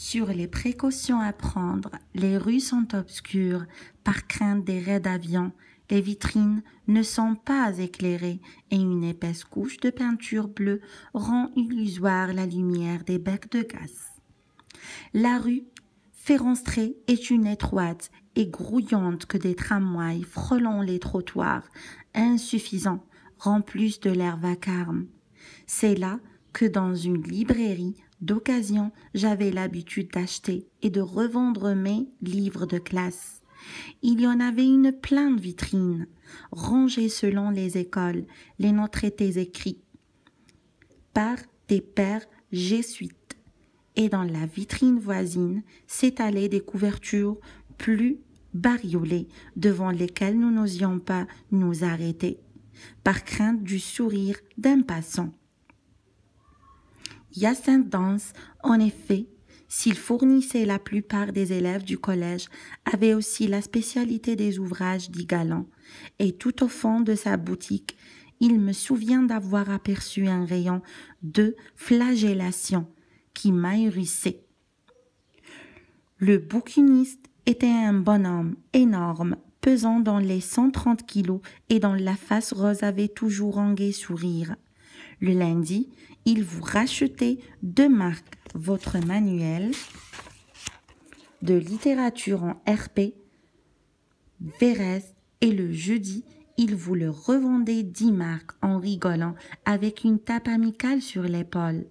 Sur les précautions à prendre, les rues sont obscures par crainte des raids d'avions. Les vitrines ne sont pas éclairées et une épaisse couche de peinture bleue rend illusoire la lumière des becs de gaz. La rue Féronstrée est une étroite et grouillante que des tramways frôlant les trottoirs, insuffisants, remplissent de l'air vacarme. C'est là que dans une librairie d'occasion, j'avais l'habitude d'acheter et de revendre mes livres de classe. Il y en avait une pleine de vitrines, rangées selon les écoles, les noms traités écrits par des pères jésuites. Et dans la vitrine voisine s'étalaient des couvertures plus bariolées, devant lesquelles nous n'osions pas nous arrêter, par crainte du sourire d'un passant. Hyacinthe Dance, en effet, s'il fournissait la plupart des élèves du collège, avait aussi la spécialité des ouvrages dits galants, et tout au fond de sa boutique, il me souvient d'avoir aperçu un rayon de flagellation qui m'ahurissait. Le bouquiniste était un bonhomme énorme, pesant dans les 130 kilos et dont la face rose avait toujours un gai sourire. Le lundi, il vous rachetait 2 marques votre manuel de littérature en RP, Vérès, et le jeudi, il vous le revendait 10 marques en rigolant avec une tape amicale sur l'épaule.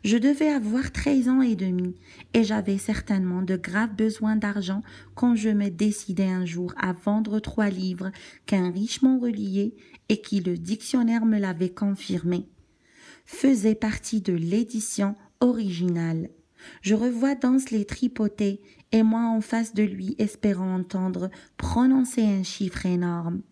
Je devais avoir 13 ans et demi et j'avais certainement de graves besoins d'argent quand je me décidai un jour à vendre 3 livres qu'un richement relié et qui le dictionnaire me l'avait confirmé faisait partie de l'édition originale. Je revois Dance les tripoter et moi en face de lui espérant entendre prononcer un chiffre énorme.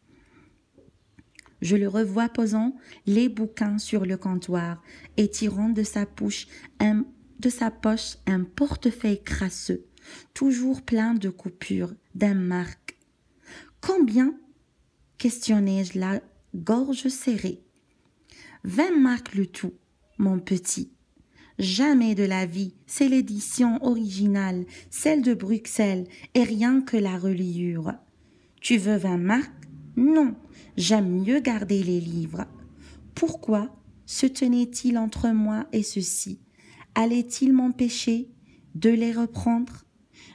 Je le revois posant les bouquins sur le comptoir et tirant de sa poche un portefeuille crasseux, toujours plein de coupures, d'un marque. « Combien ?» questionnai-je, la gorge serrée. 20 marques le tout, mon petit. Jamais de la vie, c'est l'édition originale, celle de Bruxelles, et rien que la reliure. Tu veux 20 marques? Non, j'aime mieux garder les livres. Pourquoi se tenait-il entre moi et ceci? Allait-il m'empêcher de les reprendre?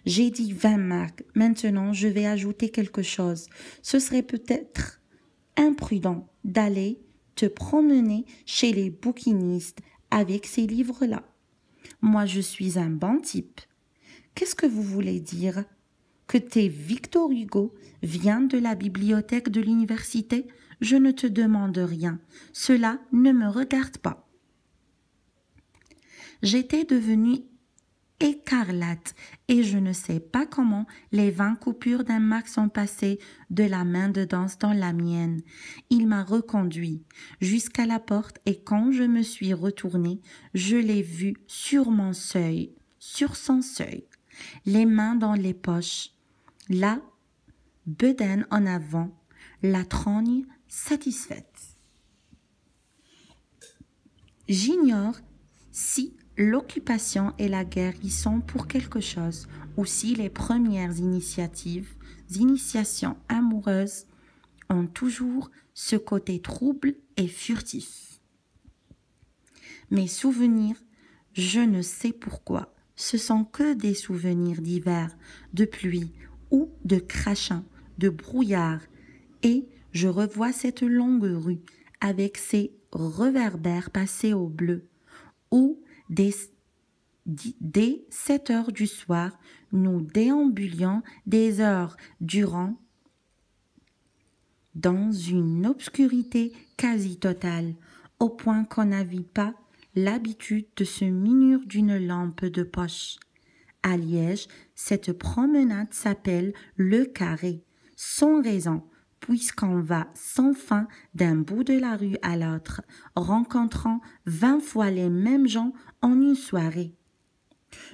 J'ai dit 20 marques, maintenant je vais ajouter quelque chose. Ce serait peut-être imprudent d'aller te promener chez les bouquinistes avec ces livres-là. Moi, je suis un bon type. Qu'est-ce que vous voulez dire? Que tes Victor Hugo vient de la bibliothèque de l'université? Je ne te demande rien. Cela ne me regarde pas. J'étais devenue écarlate et je ne sais pas comment les 20 coupures d'un marque sont passées de la main de Dance dans la mienne. Il m'a reconduit jusqu'à la porte et quand je me suis retournée, je l'ai vu sur son seuil, les mains dans les poches, la bedaine en avant, la trogne satisfaite. J'ignore si l'occupation et la guerre y sont pour quelque chose, ou si les premières initiations amoureuses ont toujours ce côté trouble et furtif. Mes souvenirs, je ne sais pourquoi, ce sont que des souvenirs d'hiver, de pluie ou de crachin, de brouillard, et je revois cette longue rue avec ses réverbères passés au bleu, où dès 7 heures du soir, nous déambulions des heures durant dans une obscurité quasi totale, au point qu'on n'avait pas l'habitude de se munir d'une lampe de poche. À Liège, cette promenade s'appelle le carré, sans raison, puisqu'on va sans fin d'un bout de la rue à l'autre, rencontrant 20 fois les mêmes gens en une soirée.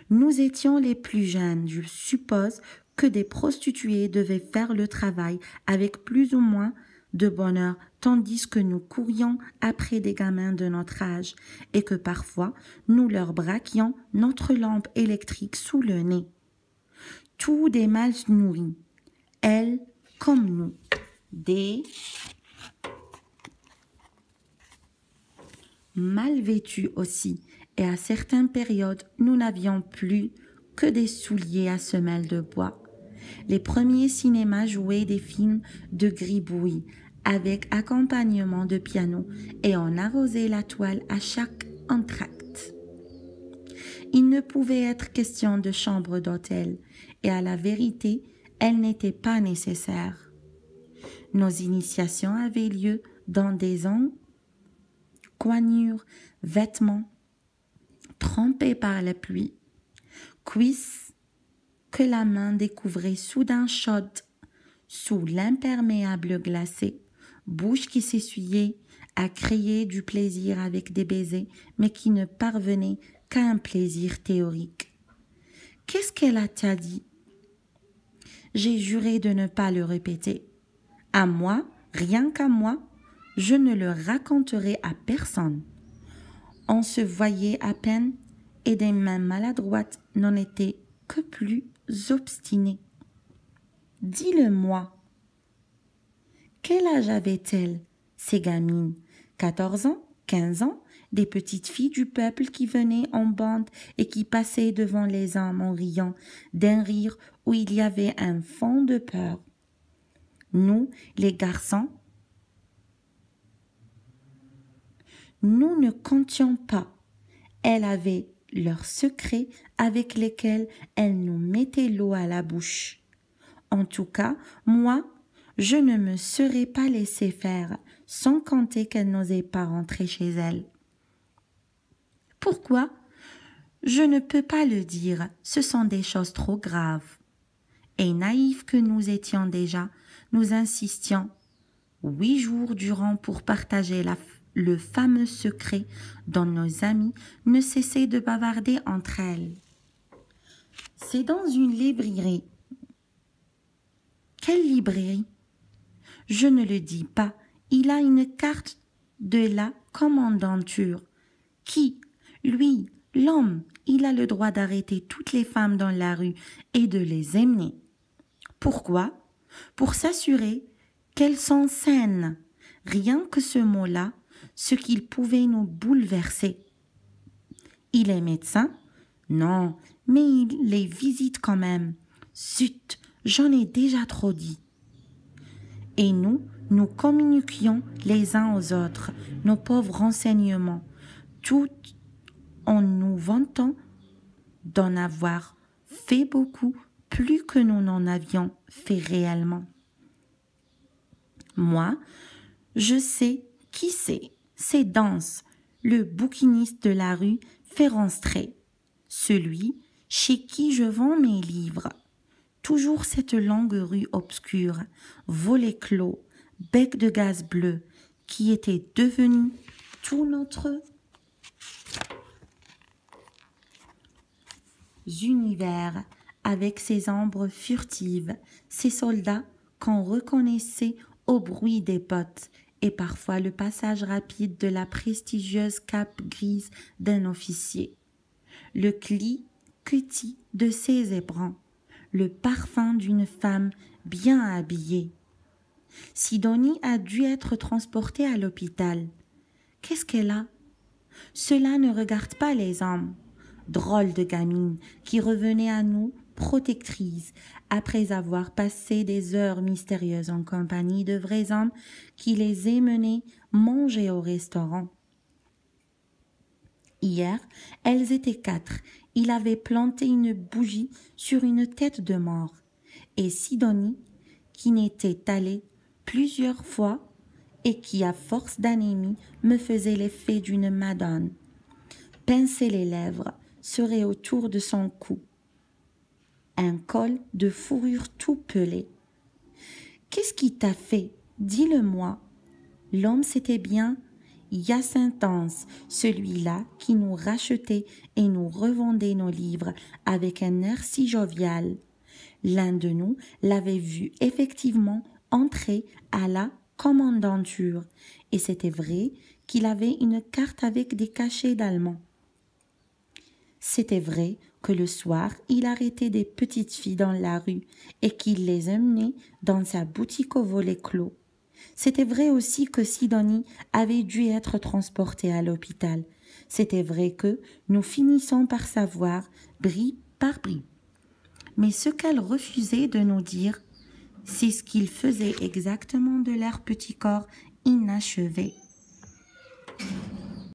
Nous étions les plus jeunes, je suppose que des prostituées devaient faire le travail avec plus ou moins de bonheur tandis que nous courions après des gamins de notre âge et que parfois nous leur braquions notre lampe électrique sous le nez. Tous des mal nourris, elles comme nous, des mal vêtus aussi, et à certaines périodes, nous n'avions plus que des souliers à semelles de bois. Les premiers cinémas jouaient des films de gribouille avec accompagnement de piano et on arrosait la toile à chaque entracte. Il ne pouvait être question de chambre d'hôtel et à la vérité, elles n'étaient pas nécessaires. Nos initiations avaient lieu dans des coignures, vêtements trempés par la pluie, cuisses que la main découvrait soudain chaude sous l'imperméable glacé, bouche qui s'essuyait à créer du plaisir avec des baisers, mais qui ne parvenait qu'à un plaisir théorique. Qu'est-ce qu'elle t'a dit? J'ai juré de ne pas le répéter. À moi, rien qu'à moi, je ne le raconterai à personne. On se voyait à peine et des mains maladroites n'en étaient que plus obstinées. Dis-le-moi. Quel âge avaient-elles, ces gamines? 14 ans, 15 ans, des petites filles du peuple qui venaient en bande et qui passaient devant les hommes en riant, d'un rire où il y avait un fond de peur. Nous, les garçons, nous ne comptions pas. Elles avaient leurs secrets avec lesquels elles nous mettaient l'eau à la bouche. En tout cas, moi, je ne me serais pas laissé faire, sans compter qu'elles n'osaient pas rentrer chez elles. Pourquoi? Je ne peux pas le dire, ce sont des choses trop graves. Et naïfs que nous étions déjà, nous insistions 8 jours durant pour partager le fameux secret dont nos amis ne cessaient de bavarder entre elles. C'est dans une librairie. Quelle librairie? Je ne le dis pas, il a une carte de la commandanture. Qui? Lui, l'homme, il a le droit d'arrêter toutes les femmes dans la rue et de les emmener. Pourquoi? Pour s'assurer qu'elles sont saines. Rien que ce mot-là, ce qu'il pouvait nous bouleverser. Il est médecin? Non, mais il les visite quand même. Zut, j'en ai déjà trop dit. Et nous communiquions les uns aux autres nos pauvres renseignements, tout en nous vantant d'en avoir fait beaucoup plus que nous n'en avions fait réellement. Moi, je sais qui c'est Danse, le bouquiniste de la rue Férenstrée, celui chez qui je vends mes livres. Toujours cette longue rue obscure, volet clos, bec de gaz bleu, qui était devenue tout notre univers, avec ses ombres furtives, ses soldats qu'on reconnaissait au bruit des bottes, et parfois le passage rapide de la prestigieuse cape grise d'un officier, le cliquetis de ses éperons, le parfum d'une femme bien habillée. Sidonie a dû être transportée à l'hôpital. Qu'est-ce qu'elle a? Cela ne regarde pas les hommes. Drôle de gamine qui revenait à nous protectrice après avoir passé des heures mystérieuses en compagnie de vrais hommes qui les emmenaient manger au restaurant. Hier, elles étaient 4. Il avait planté une bougie sur une tête de mort. Et Sidonie, qui n'était allée plusieurs fois et qui, à force d'anémie, me faisait l'effet d'une madone, pinçait les lèvres, serait autour de son cou. Un col de fourrure tout pelé. Qu'est-ce qui t'a fait? Dis-le-moi. L'homme, c'était bien Hyacinthe, celui-là qui nous rachetait et nous revendait nos livres avec un air si jovial. L'un de nous l'avait vu effectivement entrer à la comme en denture, et c'était vrai qu'il avait une carte avec des cachets d'Allemands. C'était vrai que le soir, il arrêtait des petites filles dans la rue et qu'il les emmenait dans sa boutique au volet clos. C'était vrai aussi que Sidonie avait dû être transportée à l'hôpital. C'était vrai que nous finissons par savoir, bris par bris. Mais ce qu'elle refusait de nous dire, c'est ce qu'ils faisaient exactement de leur petit corps inachevé.